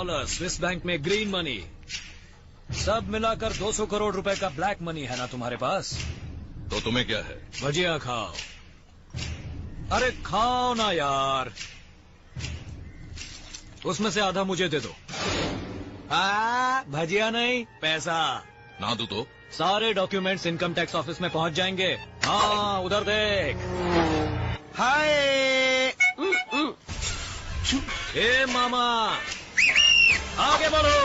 Dollar Swiss bank में green money, सब मिलाकर 200 करोड़ रुपए का ब्लैक मनी है ना तुम्हारे पास? तो तुम्हें क्या है? भजिया खाओ। अरे खाओ ना यार, उसमें से आधा मुझे दे दो। भजिया नहीं, पैसा। ना दो तो? सारे डॉक्यूमेंट्स इनकम टैक्स ऑफिस में पहुंच जाएंगे। हाँ उधर देख। हाय। ए मामा, आगे बढ़ो।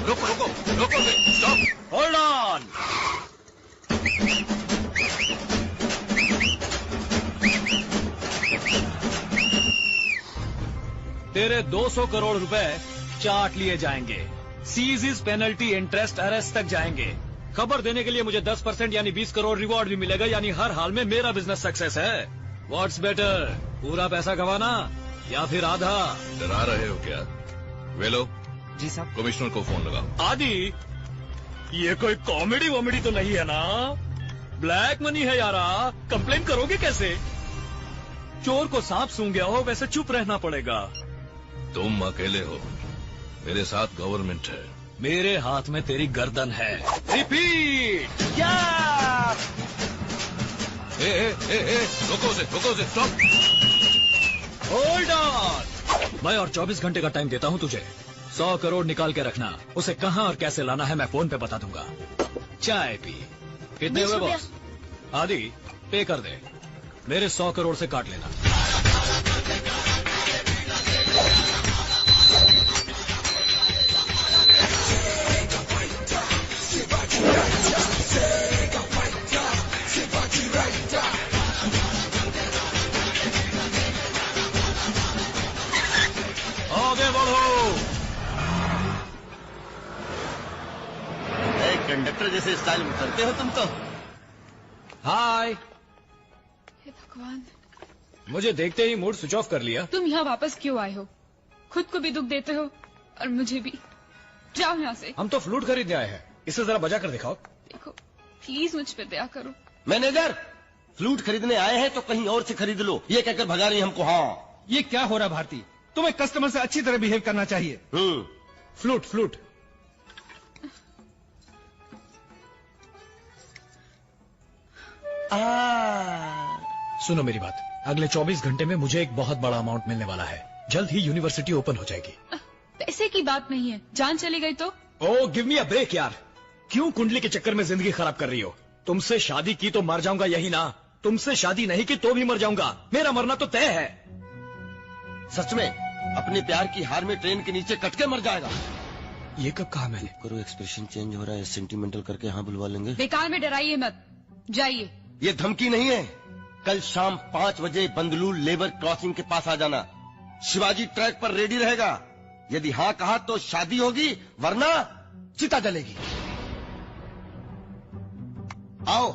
रोको, स्टॉप। Hold on. तेरे 200 करोड़ रुपए चाट लिए जाएंगे। सीज पेनल्टी इंटरेस्ट अरेस्ट तक जाएंगे। खबर देने के लिए मुझे 10% यानी 20 करोड़ रिवॉर्ड भी मिलेगा, यानी हर हाल में मेरा बिजनेस सक्सेस है। व्हाट्स बेटर, पूरा पैसा गंवाना या फिर आधा? डरा रहे हो क्या? वेलो। जी साहब। कमिश्नर को फोन लगाओ। आदि, ये कोई कॉमेडी वॉमेडी तो नहीं है ना? ब्लैक मनी है यारा, कंप्लेन करोगे कैसे? चोर को सांप सूंघ गया हो वैसे चुप रहना पड़ेगा। तुम अकेले हो, मेरे साथ गवर्नमेंट है। मेरे हाथ में तेरी गर्दन है। रिपीट। रोको उसे, स्टॉप। Hold on. मैं और 24 घंटे का टाइम देता हूँ तुझे। 100 करोड़ निकाल के रखना, उसे कहाँ और कैसे लाना है मैं फोन पे बता दूंगा। चाय पी। कितने हुए बॉस? आदि, पे कर दे, मेरे 100 करोड़ से काट लेना। आगे बढ़ो। कंडक्टर जैसे स्टाइल में करते हो तुम तो। हाय। हे भगवान, मुझे देखते ही मूड स्विच ऑफ कर लिया। तुम यहाँ वापस क्यों आए हो? खुद को भी दुख देते हो और मुझे भी। जाओ यहाँ से। हम तो फ्लूट खरीदने आए हैं, इसे जरा बजा कर दिखाओ। देखो प्लीज मुझ पे दया करो। मैनेजर, फ्लूट खरीदने आए हैं तो कहीं और से खरीद लो, ये कहकर भगा रही हमको। हाँ, ये क्या हो रहा भारती? तुम्हें कस्टमर से अच्छी तरह बिहेव करना चाहिए। फ्लूट। सुनो मेरी बात, अगले 24 घंटे में मुझे एक बहुत बड़ा अमाउंट मिलने वाला है। जल्द ही यूनिवर्सिटी ओपन हो जाएगी। पैसे की बात नहीं है, जान चली गई तो? ओह गिव मी अ ब्रेक यार, क्यों कुंडली के चक्कर में जिंदगी खराब कर रही हो? तुमसे शादी की तो मर जाऊंगा, यही ना? तुमसे शादी नहीं की तो भी मर जाऊंगा, मेरा मरना तो तय है। सच में अपने प्यार की हार में ट्रेन के नीचे कट के मर जाएगा। ये कब कहा मैंने? करो, एक्सप्रेशन चेंज हो रहा है, सेंटिमेंटल करके हाँ बुलवा लेंगे। बेकार में डराइए मत, जाइए। ये धमकी नहीं है। कल शाम 5 बजे बंदलूर लेबर क्रॉसिंग के पास आ जाना। शिवाजी ट्रैक पर रेडी रहेगा। यदि हाँ कहा तो शादी होगी, वरना चिता जलेगी। आओ।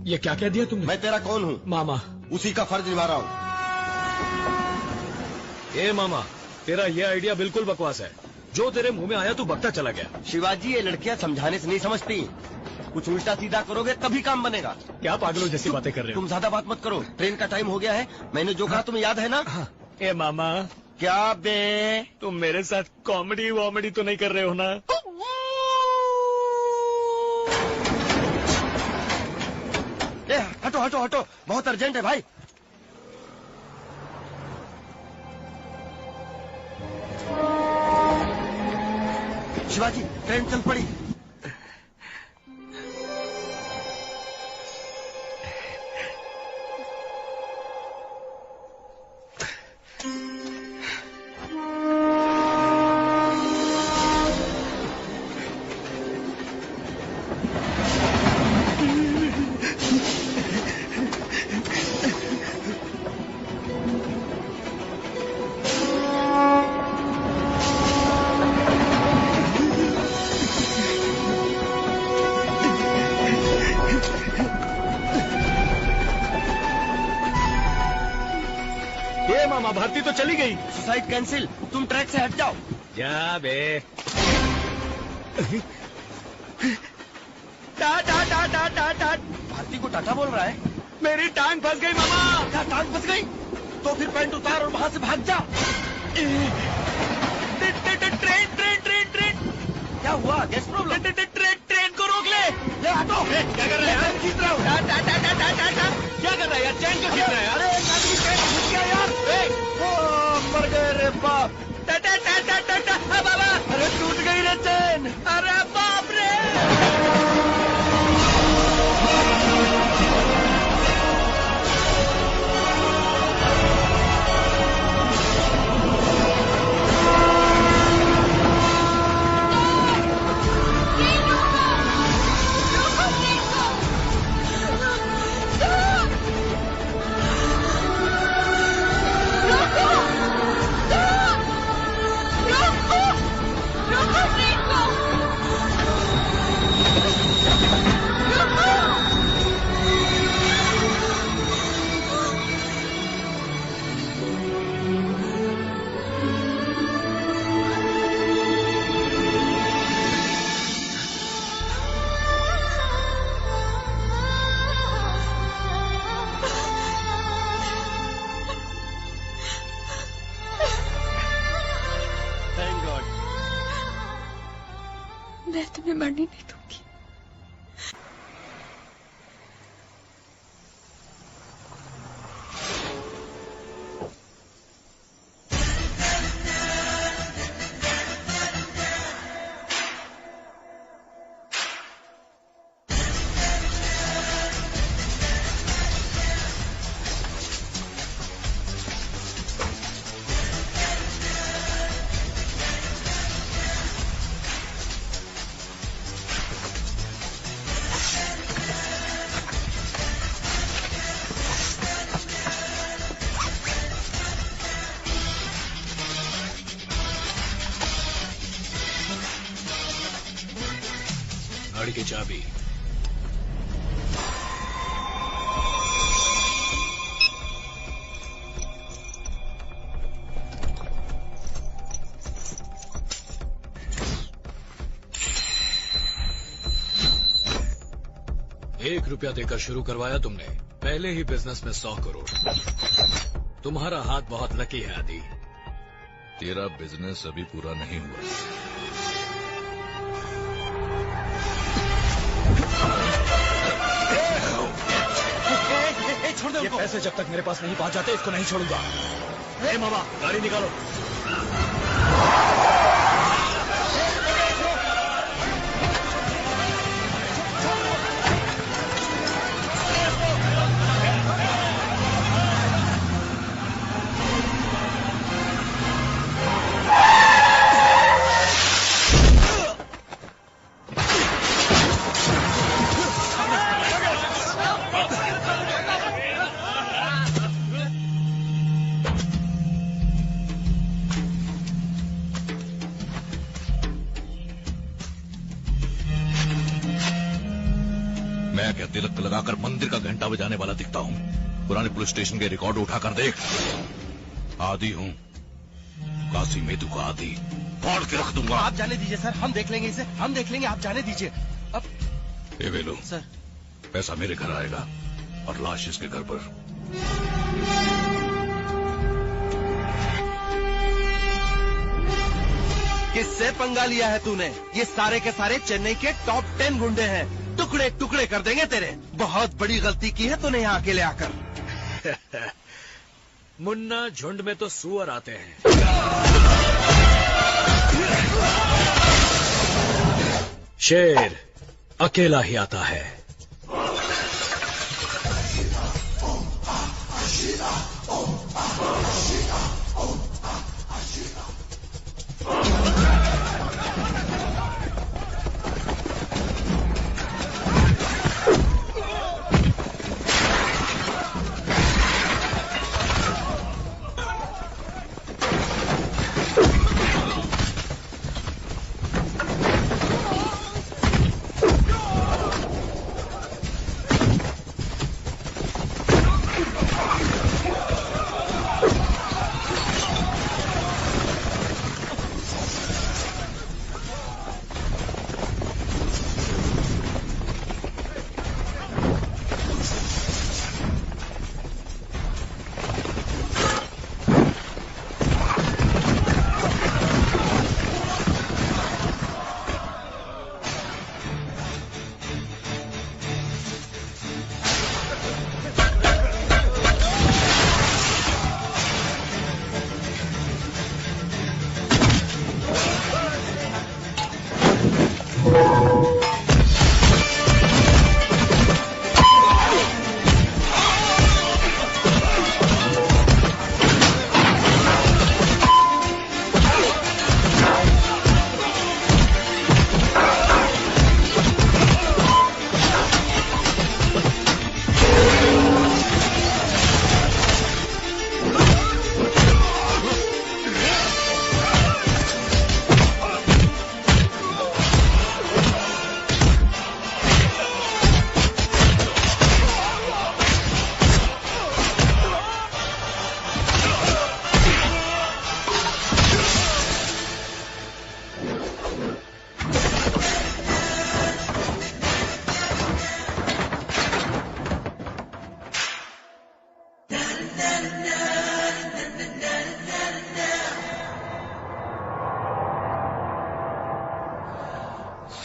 ये क्या कह दिया तुमने? मैं तेरा कौन हूँ? मामा। उसी का फर्ज निभा रहा हूँ। ए मामा, तेरा ये आइडिया बिल्कुल बकवास है। जो तेरे मुंह में आया तू बकता चला गया। शिवाजी, ये लड़कियां समझाने से नहीं समझती। कुछ उल्टा सीधा करोगे तभी काम बनेगा। क्या पागलों जैसी बातें कर रहे हो? तुम ज्यादा बात मत करो, ट्रेन का टाइम हो गया है। मैंने जो कहा तुम्हें याद है ना? हाँ। ए मामा, क्या बे? तुम मेरे साथ कॉमेडी वॉमेडी तो नहीं कर रहे हो ना? ए, हटो, बहुत अर्जेंट है भाई। शिवाजी, ट्रेन चल पड़ी। भारती तो चली गई। सुसाइड कैंसिल, तुम ट्रैक से हट जाओ। जा बे। भारती को टाटा बोल रहा है। मेरी टांग फंस गई मामा। क्या टांग फंस गई? तो फिर पैंट उतार और वहां से भाग जा। ट्रेन ट्रेन ट्रेन ट्रेन क्या हुआ? Gas problem? ट्रेन को रोक ले। ऑटो क्या कर रहा है यार? खींच रहा हूँ। क्या कर रहा है यार? चैन क्यों खींच रहा है यार? अरे एक आदमी ट्रेन खींच गया यार। मर गए रे बाप। बाबा, अरे टूट गई रे चैन। अरे बाप रे। मैं तुम्हें मरने नहीं दूंगी। गाड़ी की चाबी। ₹1 देकर शुरू करवाया तुमने, पहले ही बिजनेस में 100 करोड़। तुम्हारा हाथ बहुत लकी है आदि। तेरा बिजनेस अभी पूरा नहीं हुआ। छोड़ दो। ये पैसे जब तक मेरे पास नहीं पहुंच जाते इसको नहीं छोड़ूंगा। ए मामा, गाड़ी निकालो। मैं क्या तिलक लगाकर मंदिर का घंटा बजाने वाला दिखता हूँ? पुराने पुलिस स्टेशन के रिकॉर्ड उठाकर देख। आदि हूँ, काशी मेतु का आदि। फाड़ के रख दूंगा। आप जाने दीजिए सर, हम देख लेंगे इसे, हम देख लेंगे, आप जाने दीजिए। अब ए वेलू सर, पैसा मेरे घर आएगा और लाश इसके घर पर। किससे पंगा लिया है तूने? ये सारे के सारे चेन्नई के टॉप 10 गुंडे हैं। टुकड़े टुकड़े कर देंगे तेरे। बहुत बड़ी गलती की है तूने यहाँ अकेले आकर। मुन्ना, झुंड में तो सुअर आते हैं। शेर अकेला ही आता है।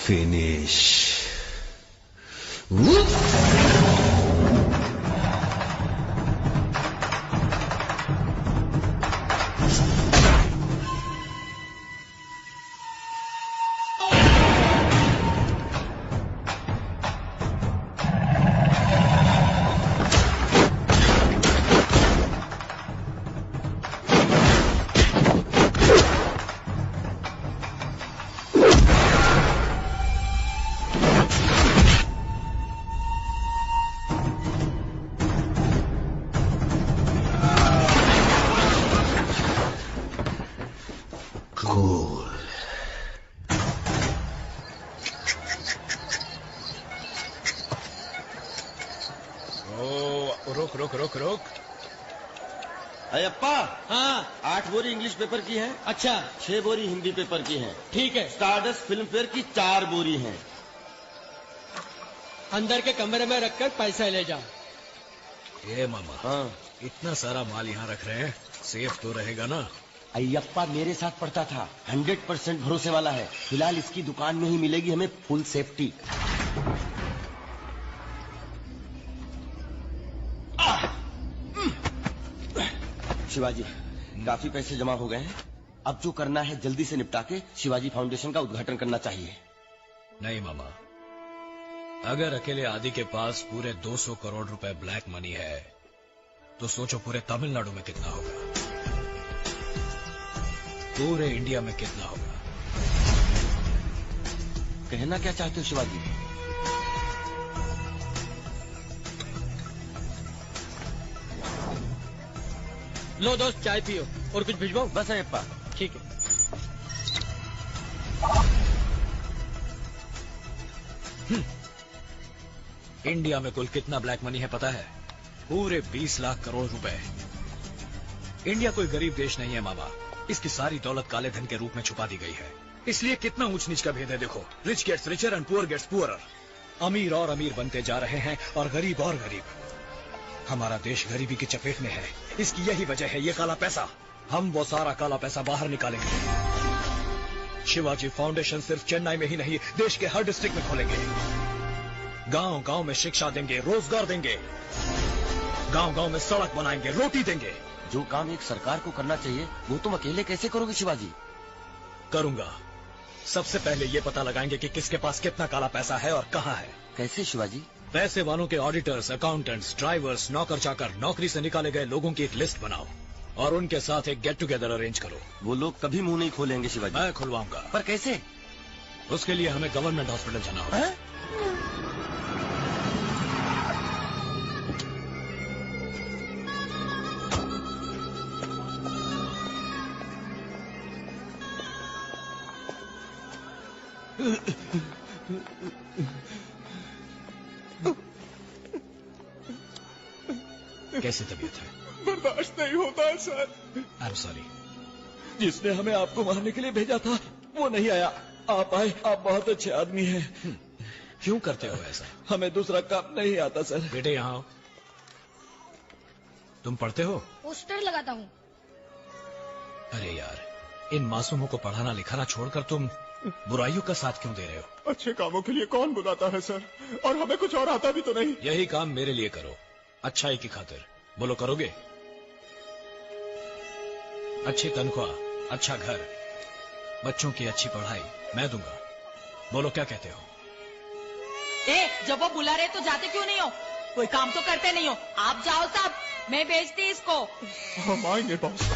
फिनिश। रुक। अयप्पा, हाँ 8 बोरी इंग्लिश पेपर की है, अच्छा 6 बोरी हिंदी पेपर की है, ठीक है। स्टारडस्ट फिल्म फेयर की 4 बोरी है। अंदर के कमरे में रखकर पैसा ले जाओ। ये मामा, हाँ इतना सारा माल यहाँ रख रहे हैं, सेफ तो रहेगा ना? अयप्पा मेरे साथ पढ़ता था, 100% भरोसे वाला है। फिलहाल इसकी दुकान में ही मिलेगी हमें फुल सेफ्टी। शिवाजी, काफी पैसे जमा हो गए हैं, अब जो करना है जल्दी से निपटा के शिवाजी फाउंडेशन का उद्घाटन करना चाहिए। नहीं मामा, अगर अकेले आदि के पास पूरे 200 करोड़ रुपए ब्लैक मनी है, तो सोचो पूरे तमिलनाडु में कितना होगा, पूरे इंडिया में कितना होगा। कहना क्या चाहते हो शिवाजी? लो दोस्त, चाय पियो और कुछ भिजवाओ। बस अयप्पा। ठीक है। इंडिया में कुल कितना ब्लैक मनी है पता है? पूरे 20 लाख करोड़ रुपए। इंडिया कोई गरीब देश नहीं है मामा, इसकी सारी दौलत काले धन के रूप में छुपा दी गई है। इसलिए कितना ऊंच नीच का भेद है देखो। Rich gets richer and poor gets poorer. अमीर और अमीर बनते जा रहे हैं और गरीब और गरीब। हमारा देश गरीबी की चपेट में है, इसकी यही वजह है ये काला पैसा। हम वो सारा काला पैसा बाहर निकालेंगे। शिवाजी फाउंडेशन सिर्फ चेन्नई में ही नहीं, देश के हर डिस्ट्रिक्ट में खोलेंगे। गांव गांव में शिक्षा देंगे, रोजगार देंगे, गांव गांव में सड़क बनाएंगे, रोटी देंगे। जो काम एक सरकार को करना चाहिए वो तुम अकेले कैसे करोगे शिवाजी? करूंगा। सबसे पहले ये पता लगाएंगे कि किसके पास कितना काला पैसा है और कहां है। कैसे शिवाजी? पैसे वालों के ऑडिटर्स, अकाउंटेंट्स, ड्राइवर्स, नौकर चाकर, नौकरी से निकाले गए लोगों की एक लिस्ट बनाओ और उनके साथ एक गेट टुगेदर अरेंज करो। वो लोग कभी मुंह नहीं खोलेंगे शिवाजी। मैं खुलवाऊंगा। पर कैसे? उसके लिए हमें गवर्नमेंट हॉस्पिटल जाना होगा। कैसी तबीयत है? बर्दाश्त नहीं होता है सर। I am sorry. जिसने हमें आपको मारने के लिए भेजा था वो नहीं आया, आप आए। आप बहुत अच्छे आदमी हैं। क्यों करते हो ऐसा? हमें दूसरा काम नहीं आता सर। बेटे यहाँ आओ। तुम पढ़ते हो? पोस्टर लगाता हूँ। अरे यार, इन मासूमों को पढ़ाना लिखाना छोड़कर तुम बुराइयों का साथ क्यों दे रहे हो? अच्छे कामों के लिए कौन बुलाता है सर, और हमें कुछ और आता भी तो नहीं। यही काम मेरे लिए करो, अच्छाई की खातिर। बोलो करोगे? अच्छी तनख्वाह, अच्छा घर, बच्चों की अच्छी पढ़ाई मैं दूंगा। बोलो क्या कहते हो? जब वो बुला रहे तो जाते क्यों नहीं हो? कोई काम तो करते नहीं हो। आप जाओ साहब, मैं भेजती इसको। हम आएंगे boss.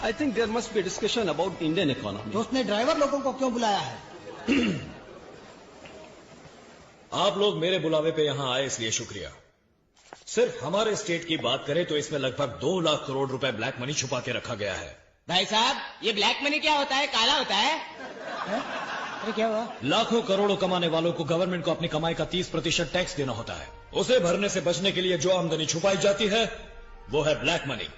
I think there must be a discussion about Indian economy. तो उसने ड्राइवर लोगों को क्यों बुलाया है? आप लोग मेरे बुलावे पे यहाँ आए इसलिए शुक्रिया। सिर्फ हमारे स्टेट की बात करें तो इसमें लगभग 2 लाख करोड़ रुपए ब्लैक मनी छुपा के रखा गया है। भाई साहब, ये ब्लैक मनी क्या होता है? काला होता है? अरे क्या हुआ? लाखों करोड़ों कमाने वालों को गवर्नमेंट को अपनी कमाई का 30% टैक्स देना होता है। उसे भरने से बचने के लिए जो आमदनी छुपाई जाती है वो है ब्लैक मनी।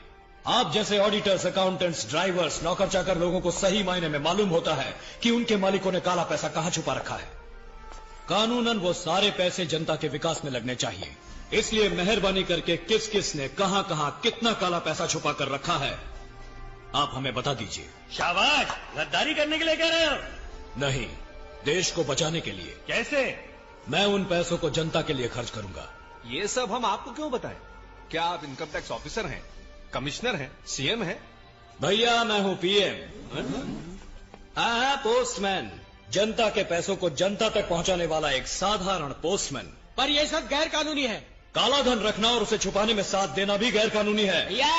आप जैसे ऑडिटर्स, अकाउंटेंट्स, ड्राइवर्स, नौकर चाकर लोगों को सही मायने में मालूम होता है कि उनके मालिकों ने काला पैसा कहां छुपा रखा है। कानूनन वो सारे पैसे जनता के विकास में लगने चाहिए। इसलिए मेहरबानी करके किस किस ने कहां कहां कितना काला पैसा छुपा कर रखा है, आप हमें बता दीजिए। शाबाश, गद्दारी करने के लिए कह रहे हो? नहीं, देश को बचाने के लिए। कैसे? मैं उन पैसों को जनता के लिए खर्च करूंगा। ये सब हम आपको क्यों बताएं? क्या आप इनकम टैक्स ऑफिसर हैं, कमिश्नर हैं, सीएम हैं? भैया मैं हूं पीएम। पोस्टमैन, जनता के पैसों को जनता तक पहुंचाने वाला एक साधारण पोस्टमैन। पर ये सब गैर कानूनी है। काला धन रखना और उसे छुपाने में साथ देना भी गैर कानूनी है। भैया,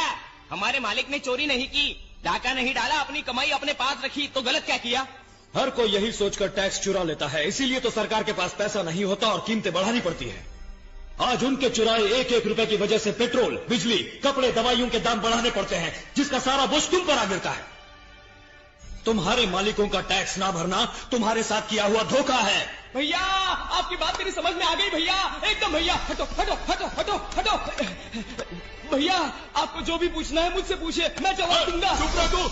हमारे मालिक ने चोरी नहीं की, डाका नहीं डाला, अपनी कमाई अपने पास रखी, तो गलत क्या किया? हर कोई यही सोचकर टैक्स चुरा लेता है, इसीलिए तो सरकार के पास पैसा नहीं होता और कीमतें बढ़ानी पड़ती है। आज उनके चुराए एक एक रुपए की वजह से पेट्रोल, बिजली, कपड़े, दवाइयों के दाम बढ़ाने पड़ते हैं, जिसका सारा बोझ तुम पर आ गिरता है। तुम्हारे मालिकों का टैक्स ना भरना तुम्हारे साथ किया हुआ धोखा है। भैया, आपकी बात मेरी समझ में आ गई भैया, एकदम। भैया हटो हटो हटो हटो हटो। भैया, आपको जो भी पूछना है मुझसे पूछिए, मैं जवाब दूंगा। चुप रह तू।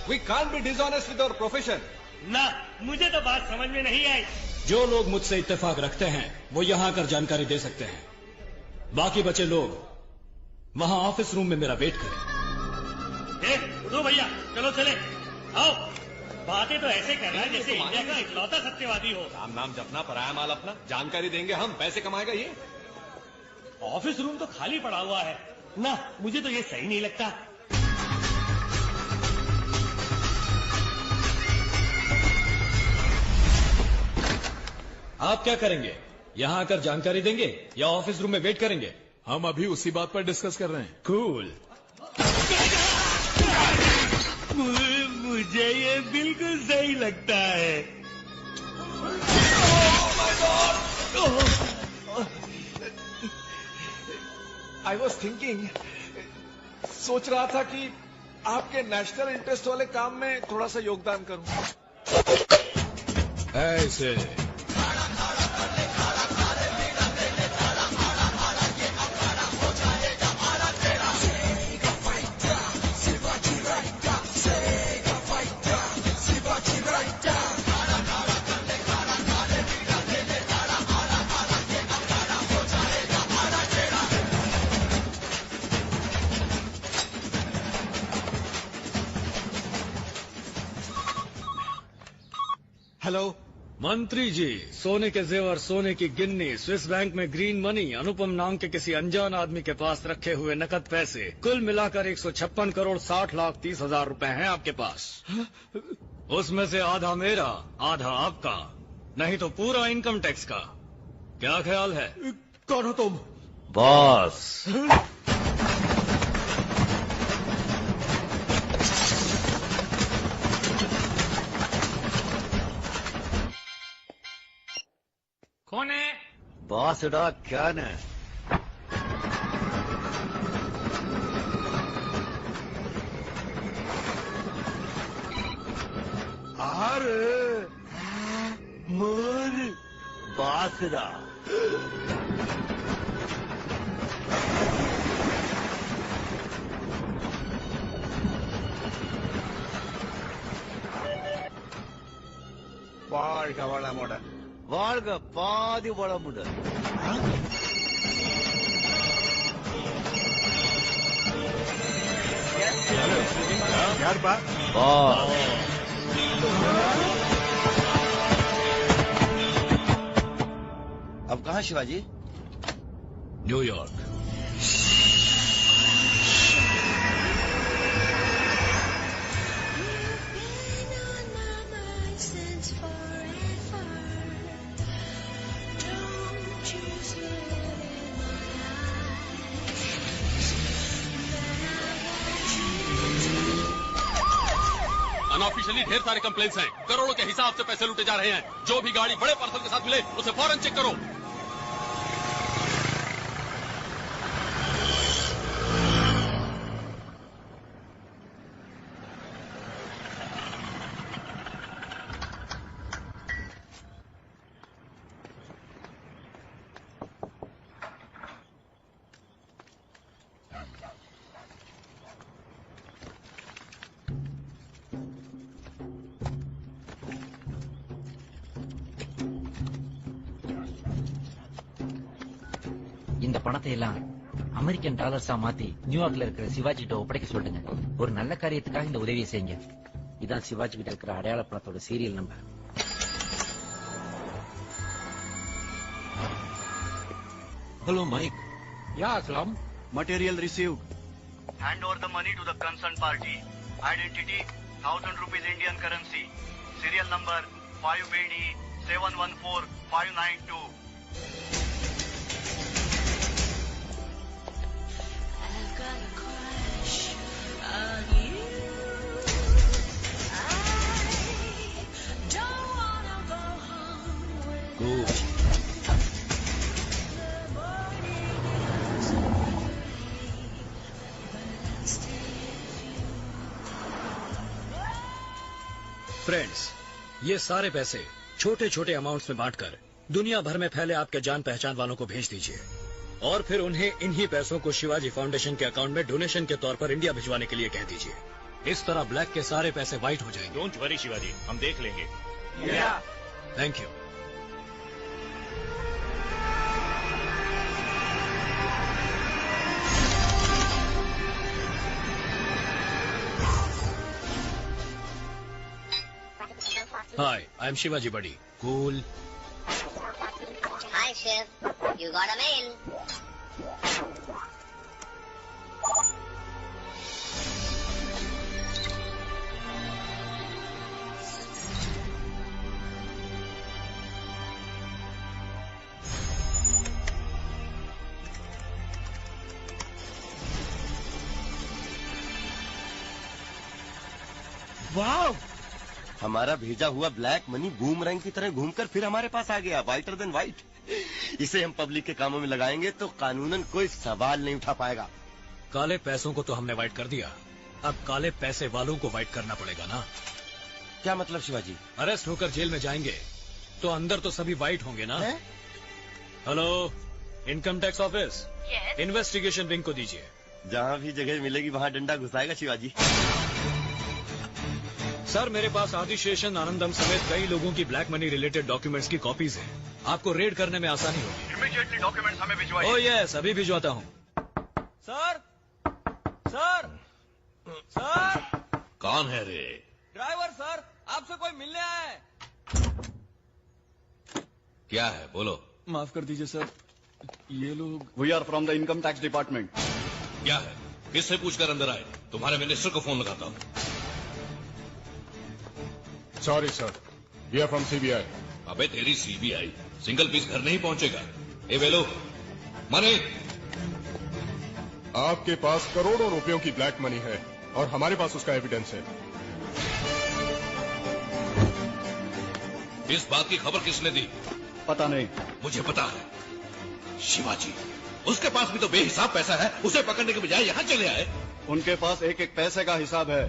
We can't be dishonest with our profession. ना, मुझे तो बात समझ में नहीं आई। जो लोग मुझसे इत्तेफाक रखते हैं वो यहां आकर जानकारी दे सकते हैं, बाकी बचे लोग वहां ऑफिस रूम में मेरा वेट करें। उठो भैया, चलो चले, आओ। बातें तो ऐसे कर रहा है जैसे इंडिया का इकलौता सत्यवादी हो। राम नाम जपना, पराया माल अपना। जानकारी देंगे हम, पैसे कमाएगा ये। ऑफिस रूम तो खाली पड़ा हुआ है ना, मुझे तो ये सही नहीं लगता। आप क्या करेंगे? यहां आकर जानकारी देंगे या ऑफिस रूम में वेट करेंगे? हम अभी उसी बात पर डिस्कस कर रहे हैं। कूल। मुझे ये बिल्कुल सही लगता है। आई वॉज थिंकिंग, सोच रहा था कि आपके नेशनल इंटरेस्ट वाले काम में थोड़ा सा योगदान करूं। ऐसे हेलो मंत्री जी, सोने के जेवर, सोने की गिन्नी, स्विस बैंक में ग्रीन मनी, अनुपम नाम के किसी अनजान आदमी के पास रखे हुए नकद पैसे, कुल मिलाकर 156 करोड़ 60 लाख 30 हजार रुपए हैं आपके पास। उसमें से आधा मेरा, आधा आपका, नहीं तो पूरा इनकम टैक्स का। क्या ख्याल है? कौन हो तुम? बॉस। कौन है? बॉस डा क्या न? अरे मोर बासरा। வாழ்க வளமுடன். வாழ்க பாதி வளமுடன். यार बा अब कहाँ शिवाजी? न्यूयॉर्क। अनऑफिशियली ढेर सारे कंप्लेंट्स हैं, करोड़ों के हिसाब से पैसे लूटे जा रहे हैं। जो भी गाड़ी बड़े पार्सल के साथ मिले उसे फौरन चेक करो। பணத்தை எல்லாம் அமெரிக்கன் டாலர்ஸா மாத்தி நியூயார்க்ல இருக்கிற சிவாஜி கிட்ட ஒப்படைக்க சொல்லுங்க. ஒரு நல்ல காரியத்துக்காக இந்த உதவியை செய்யுங்க. இதான் சிவாஜி கிட்ட இருக்கிற அடையாள பணத்தோட serial number. Hello, Mike. Yeah, Aslam. Material received. Hand over the money to the concerned party. Identity 1000 rupees Indian currency. Serial number 5BD 714592. Good. Friends, ये सारे पैसे छोटे छोटे अमाउंट्स में बांटकर दुनिया भर में फैले आपके जान पहचान वालों को भेज दीजिए और फिर उन्हें इन्हीं पैसों को शिवाजी फाउंडेशन के अकाउंट में डोनेशन के तौर पर इंडिया भिजवाने के लिए कह दीजिए. इस तरह ब्लैक के सारे पैसे व्हाइट हो जाएंगे. डोंट वरी शिवाजी, हम देख लेंगे. Thank you. Hi, I'm Shivaji Buddy. Cool. Hi, Shiv. You got a mail. वाह! हमारा भेजा हुआ ब्लैक मनी बूमरैंग की तरह घूमकर फिर हमारे पास आ गया, व्हाइटर देन व्हाइट. इसे हम पब्लिक के कामों में लगाएंगे तो कानूनन कोई सवाल नहीं उठा पाएगा. काले पैसों को तो हमने व्हाइट कर दिया, अब काले पैसे वालों को व्हाइट करना पड़ेगा ना. क्या मतलब शिवाजी? अरेस्ट होकर जेल में जाएंगे तो अंदर तो सभी व्हाइट होंगे ना. Hello, income tax office. Investigation wing को दीजिए. जहाँ भी जगह मिलेगी वहाँ डंडा घुसाएगा शिवाजी. सर, मेरे पास आदि शेषन आनंदम समेत कई लोगों की ब्लैक मनी रिलेटेड डॉक्यूमेंट्स की कॉपीज हैं. आपको रेड करने में आसानी होगी. इमीडिएटली डॉक्यूमेंट्स हमें भिजवाइए. ओह यस, अभी भिजवाता हूँ. Sir, sir, sir. कौन है रे? ड्राइवर सर, आपसे कोई मिलने आया है. क्या है, बोलो. माफ कर दीजिए सर, ये लोग. We are from the income tax department. क्या है, किससे पूछकर अंदर आए? तुम्हारे मिनिस्टर को फोन लगाता हूँ. Sorry sir, we are from CBI. अबे तेरी सीबीआई सिंगल पीस घर नहीं पहुंचेगा. ए वेलो, मनी. आपके पास करोड़ों रुपयों की ब्लैक मनी है और हमारे पास उसका एविडेंस है. इस बात की खबर किसने दी? पता नहीं. मुझे पता है. शिवाजी, उसके पास भी तो बेहिसाब पैसा है. उसे पकड़ने के बजाय यहाँ चले आए. उनके पास एक एक पैसे का हिसाब है.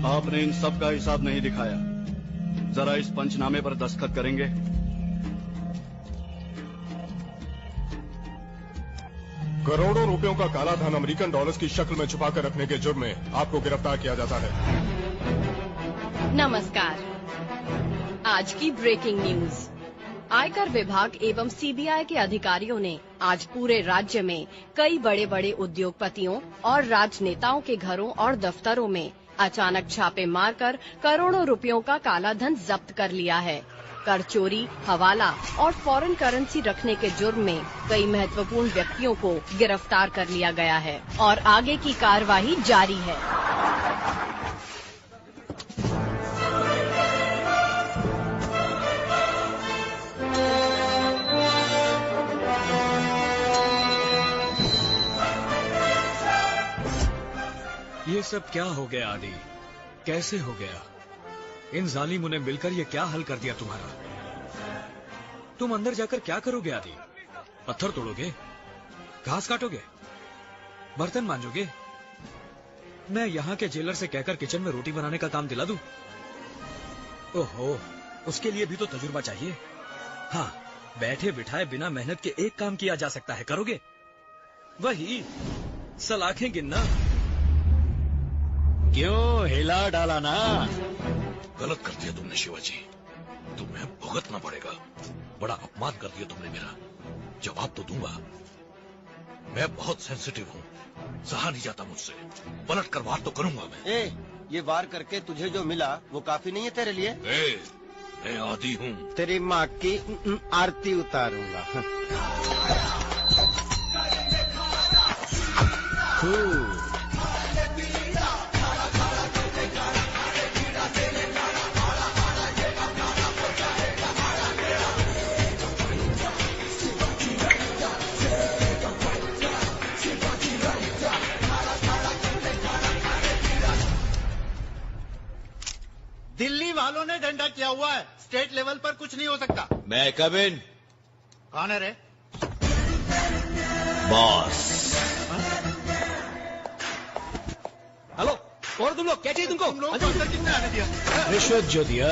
आपने इन सब का हिसाब नहीं दिखाया. जरा इस पंचनामे पर दस्तखत करेंगे? करोड़ों रुपयों का काला धन अमेरिकन डॉलर्स की शक्ल में छुपाकर रखने के जुर्म में आपको गिरफ्तार किया जाता है. नमस्कार. आज की ब्रेकिंग न्यूज. आयकर विभाग एवं सीबीआई के अधिकारियों ने आज पूरे राज्य में कई बड़े बड़े उद्योगपतियों और राजनेताओं के घरों और दफ्तरों में अचानक छापे मारकर करोड़ों रुपयों का काला धन जब्त कर लिया है. कर चोरी, हवाला और फॉरेन करेंसी रखने के जुर्म में कई महत्वपूर्ण व्यक्तियों को गिरफ्तार कर लिया गया है और आगे की कार्रवाई जारी है. ये सब क्या हो गया आदि? कैसे हो गया? इन जालिमों ने मिलकर ये क्या हल कर दिया तुम्हारा? तुम अंदर जाकर क्या करोगे आदि? पत्थर तोड़ोगे? घास काटोगे? बर्तन मांजोगे? मैं यहाँ के जेलर से कहकर किचन में रोटी बनाने का काम दिला दूं? ओहो, उसके लिए भी तो तजुर्बा चाहिए. हाँ, बैठे बिठाए बिना मेहनत के एक काम किया जा सकता है. करोगे? वही सलाखें गिनना. क्यों हिला डाला ना? गलत कर दिया तुमने शिवाजी, तुम्हें भुगतना पड़ेगा। बड़ा अपमान कर दिया तुमने मेरा। जवाब तो दूंगा। मैं बहुत सेंसिटिव हूँ, सहा नहीं जाता मुझसे। पलट कर वार तो करूंगा मैं। ये वार करके तुझे जो मिला वो काफी नहीं है तेरे लिए? मैं आदी हूँ। तेरी माँ की आरती उतारूंगा। दिल्ली वालों ने डंडा किया हुआ है, स्टेट लेवल पर कुछ नहीं हो सकता। मैं कम इन। कौन है रे? बॉस। हेलो, और तुम लोग क्या चाहिए तुमको? अंदर किसने आने दिया? रिश्वत जो दिया।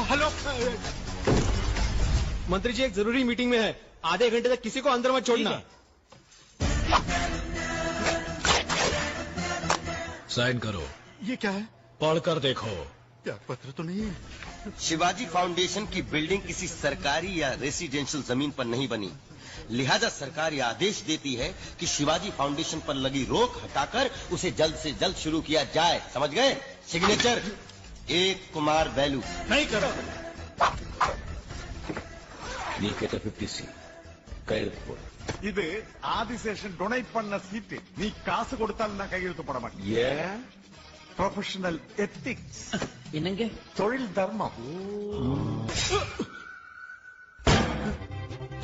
हेलो, मंत्री जी एक जरूरी मीटिंग में है, आधे घंटे तक किसी को अंदर मत छोड़ना। साइन करो। ये क्या है? पढ़कर देखो। क्या पत्र तो नहीं है? शिवाजी फाउंडेशन की बिल्डिंग किसी सरकारी या रेसिडेंशियल जमीन पर नहीं बनी, लिहाजा सरकार यह आदेश देती है कि शिवाजी फाउंडेशन पर लगी रोक हटाकर उसे जल्द से जल्द शुरू किया जाए। समझ गए? सिग्नेचर एक कुमार बैलू। नहीं करो। நீ 50C கையெழுத்து போடு. இது ஆதிசேஷன் டொனேட் பண்ண சீட்டு. நீ காசு கொடுத்தாலும் நான் கையெழுத்து போட மாட்டேன். ஏன்? Professional ethics. என்னங்க? தொழில் தர்மம்।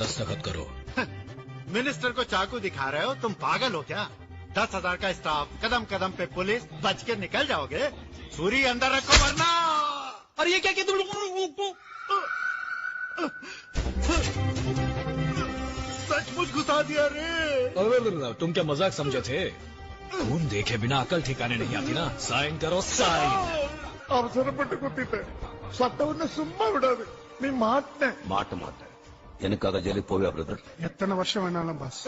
दस्तखत करो। मिनिस्टर को चाकू दिखा रहे हो? तुम पागल हो क्या? 10,000 का स्टाफ, कदम कदम पे पुलिस, बच के निकल जाओगे? छुरी अंदर रखो वरना। और ये क्या किया तुम लोग? सचमुच घुसा दिया रे। तुम क्या मजाक समझे थे? खून देखे बिना अकल ठिकाने नहीं आती ना। साइन करो, साइन। அவசரப்பட்டு குத்திட்டேன். சட்டவுன்னு சும்மா விடாது. நீ மாட்டே. மாட்ட மாட்டேன். எனக்காக ஜெயிலுக்கு போவியா பிரதர்? எத்தனை வருஷம் வேணாலும் பாஸ்।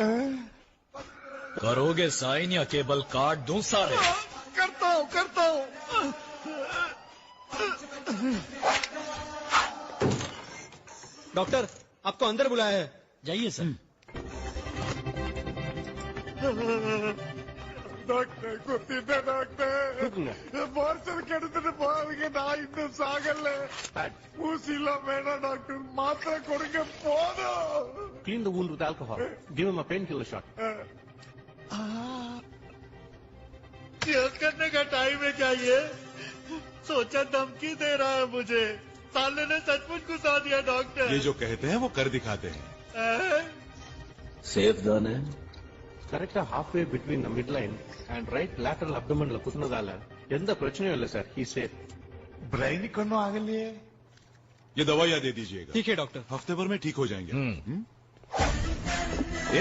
करोगे साइन या केबल काट दूं सारे? करता हूँ। डॉक्टर आपको अंदर बुलाया है। जाइए सर। டாக்டர் குத்திட்ட டாக்டர். மார்ச்சல் கெடுத்துட்டு போறதுக்கு நான் இன்னும் சாகல. ஊசிலாம் வேணாம் டாக்டர், மாத்திரை கொடுங்க போதும். Clean the wound with alcohol. Give him a painkiller shot. Case करने का टाइम है क्या ये? सोचा धमकी दे रहा है मुझे। साले ने सचमुच घुसा दिया डॉक्टर। ये जो कहते हैं वो कर दिखाते हैं। సేఫ్ దానే? கரெக்டா halfway between the midline and right lateral abdomenல குத்துனதால எந்த பிரச்சனையும் இல்ல சார். He safe. ब्रेन को नो आगे लिए। ये दवाइयां दे दीजिएगा। ठीक है डॉक्टर। हफ्ते भर में ठीक हो जाएंगे।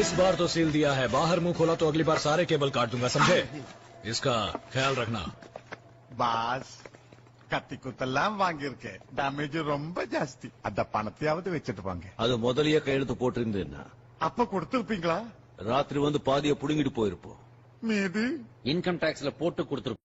इस बार तो सील दिया है, बाहर मुंह खोला तो अगली बार सारे केबल काट दूंगा, समझे? इसका ख्याल रखना। பாஸ் கத்தி குத்தெல்லாம் வாங்கியிருக்கேன். டேமேஜ் ரொம்ப ஜாஸ்தி. அந்த பணத்தையாவது வச்சுட்டு வாங்க. அது முதலியே கையெழுத்து போட்டிருந்தேன்னா அப்ப கொடுத்திருப்பீங்களா? ராத்திரி வந்து பாதியை புடுங்கிட்டு போயிருப்போம். மீதி இன்கம் டாக்ஸ்ல போட்டு கொடுத்துருப்போம்.